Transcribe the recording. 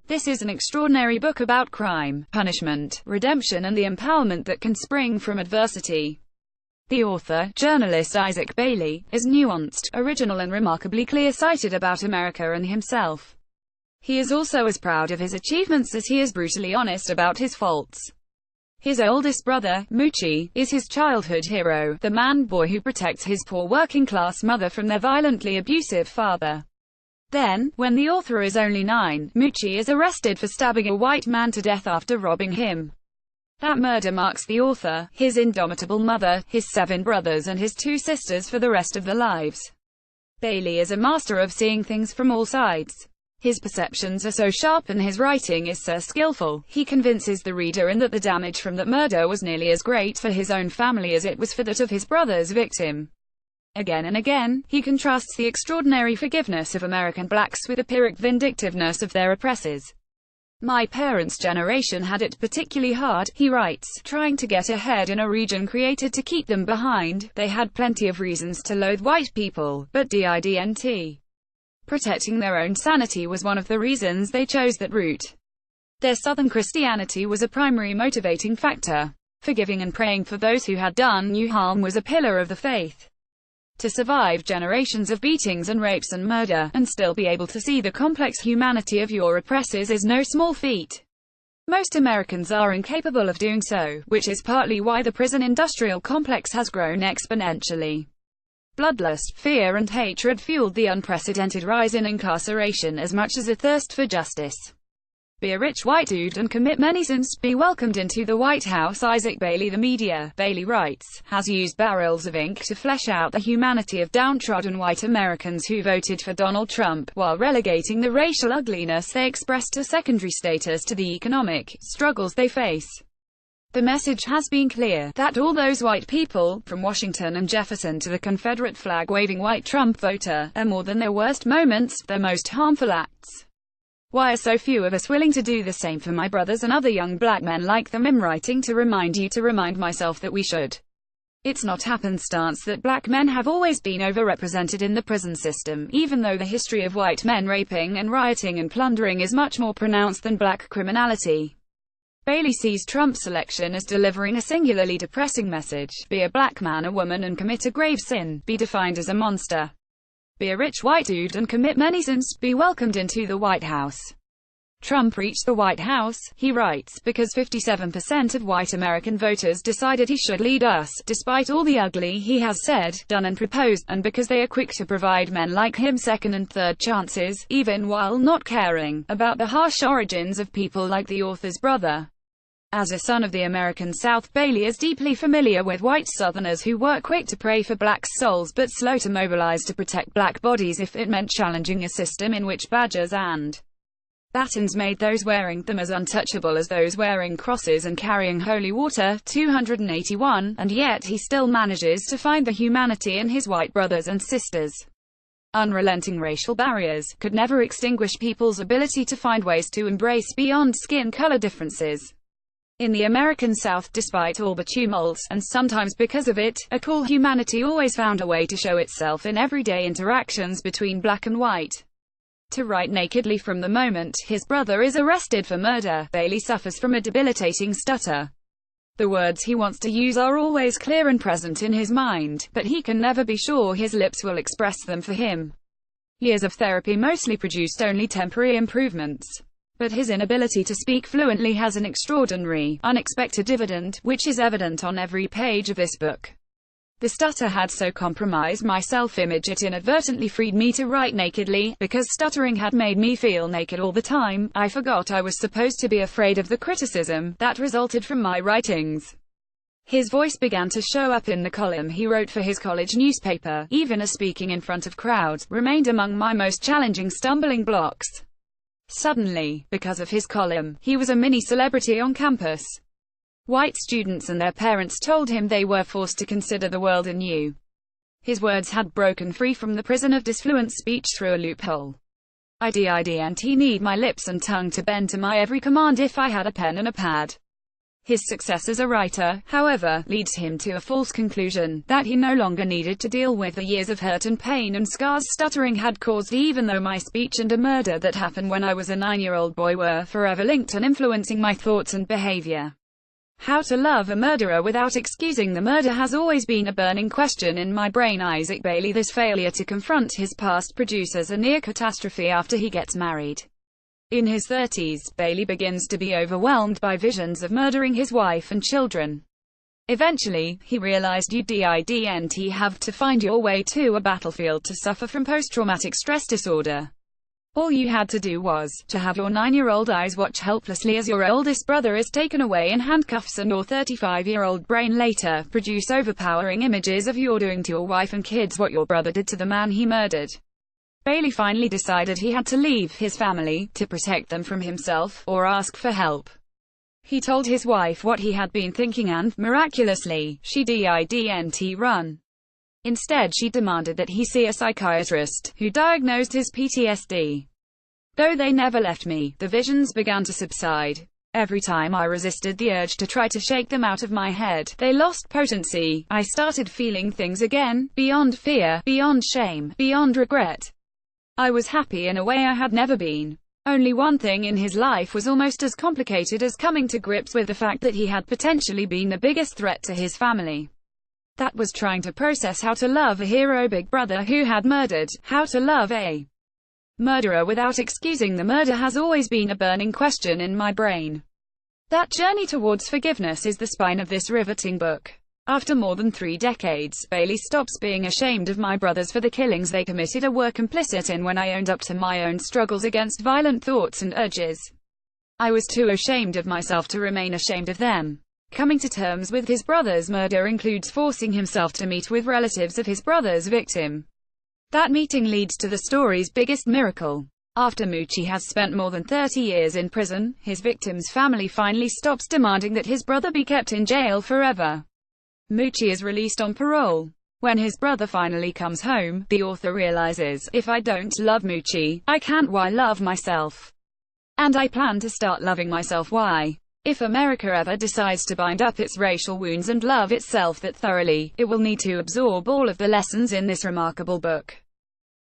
This is an extraordinary book about crime, punishment, redemption and the empowerment that can spring from adversity. The author, journalist Isaac Bailey, is nuanced, original and remarkably clear-sighted about America and himself. He is also as proud of his achievements as he is brutally honest about his faults. His oldest brother, Moochie, is his childhood hero, the man-boy who protects his poor working-class mother from their violently abusive father. Then, when the author is only 9, Moochie is arrested for stabbing a white man to death after robbing him. That murder marks the author, his indomitable mother, his 7 brothers and his 2 sisters for the rest of their lives. Bailey is a master of seeing things from all sides. His perceptions are so sharp and his writing is so skillful, he convinces the reader in that the damage from that murder was nearly as great for his own family as it was for that of his brother's victim. Again and again, he contrasts the extraordinary forgiveness of American blacks with the Pyrrhic vindictiveness of their oppressors. My parents' generation had it particularly hard, he writes, trying to get ahead in a region created to keep them behind. They had plenty of reasons to loathe white people, but didn't. Protecting their own sanity was one of the reasons they chose that route. Their Southern Christianity was a primary motivating factor. Forgiving and praying for those who had done you harm was a pillar of the faith. To survive generations of beatings and rapes and murder, and still be able to see the complex humanity of your oppressors is no small feat. Most Americans are incapable of doing so, which is partly why the prison industrial complex has grown exponentially. Bloodlust, fear and hatred fueled the unprecedented rise in incarceration as much as a thirst for justice. Be a rich white dude and commit many sins, be welcomed into the White House. Isaac Bailey. The media, Bailey writes, has used barrels of ink to flesh out the humanity of downtrodden white Americans who voted for Donald Trump, while relegating the racial ugliness they expressed to secondary status to the economic struggles they face. The message has been clear, that all those white people, from Washington and Jefferson to the Confederate flag-waving white Trump voter, are more than their worst moments, their most harmful acts. Why are so few of us willing to do the same for my brothers and other young black men like them? I'm writing to remind myself that we should. It's not happenstance that black men have always been overrepresented in the prison system, even though the history of white men raping and rioting and plundering is much more pronounced than black criminality. Bailey sees Trump's election as delivering a singularly depressing message: be a black man or woman and commit a grave sin, be defined as a monster. Be a rich white dude and commit many sins, be welcomed into the White House. Trump reached the White House, he writes, because 57% of white American voters decided he should lead us, despite all the ugly he has said, done and proposed, and because they are quick to provide men like him second and third chances, even while not caring about the harsh origins of people like the author's brother. As a son of the American South, Bailey is deeply familiar with white Southerners who were quick to pray for black souls but slow to mobilize to protect black bodies if it meant challenging a system in which badges and batons made those wearing them as untouchable as those wearing crosses and carrying holy water. 281, and yet he still manages to find the humanity in his white brothers and sisters. Unrelenting racial barriers could never extinguish people's ability to find ways to embrace beyond skin color differences. In the American South, despite all the tumult, and sometimes because of it, a cool humanity always found a way to show itself in everyday interactions between black and white. To write nakedly from the moment his brother is arrested for murder, Bailey suffers from a debilitating stutter. The words he wants to use are always clear and present in his mind, but he can never be sure his lips will express them for him. Years of therapy mostly produced only temporary improvements. But his inability to speak fluently has an extraordinary, unexpected dividend, which is evident on every page of this book. The stutter had so compromised my self-image it inadvertently freed me to write nakedly, because stuttering had made me feel naked all the time. I forgot I was supposed to be afraid of the criticism that resulted from my writings. His voice began to show up in the column he wrote for his college newspaper. Even as speaking in front of crowds remained among my most challenging stumbling blocks. Suddenly, because of his column, he was a mini-celebrity on campus. White students and their parents told him they were forced to consider the world anew. His words had broken free from the prison of disfluent speech through a loophole. I didn't need my lips and tongue to bend to my every command if I had a pen and a pad. His success as a writer, however, leads him to a false conclusion, that he no longer needed to deal with the years of hurt and pain and scars stuttering had caused, even though my speech and a murder that happened when I was a 9-year-old boy were forever linked and influencing my thoughts and behavior. How to love a murderer without excusing the murder has always been a burning question in my brain. Isaac Bailey. This failure to confront his past produces a near catastrophe after he gets married. In his 30s, Bailey begins to be overwhelmed by visions of murdering his wife and children. Eventually, he realized you didn't have to find your way to a battlefield to suffer from post-traumatic stress disorder. All you had to do was to have your 9-year-old eyes watch helplessly as your oldest brother is taken away in handcuffs, and your 35-year-old brain later produce overpowering images of you doing to your wife and kids what your brother did to the man he murdered. Bailey finally decided he had to leave his family, to protect them from himself, or ask for help. He told his wife what he had been thinking and, miraculously, she didn't run. Instead she demanded that he see a psychiatrist, who diagnosed his PTSD. Though they never left me, the visions began to subside. Every time I resisted the urge to try to shake them out of my head, they lost potency. I started feeling things again, beyond fear, beyond shame, beyond regret. I was happy in a way I had never been. Only one thing in his life was almost as complicated as coming to grips with the fact that he had potentially been the biggest threat to his family. That was trying to process how to love a hero big brother who had murdered. How to love a murderer without excusing the murder has always been a burning question in my brain. That journey towards forgiveness is the spine of this riveting book. After more than 3 decades, Bailey stops being ashamed of my brothers for the killings they committed or were complicit in when I owned up to my own struggles against violent thoughts and urges. I was too ashamed of myself to remain ashamed of them. Coming to terms with his brother's murder includes forcing himself to meet with relatives of his brother's victim. That meeting leads to the story's biggest miracle. After Moochie has spent more than 30 years in prison, his victim's family finally stops demanding that his brother be kept in jail forever. Moochie is released on parole. When his brother finally comes home, the author realizes, if I don't love Moochie, I can't why love myself. And I plan to start loving myself. Why? If America ever decides to bind up its racial wounds and love itself that thoroughly, it will need to absorb all of the lessons in this remarkable book.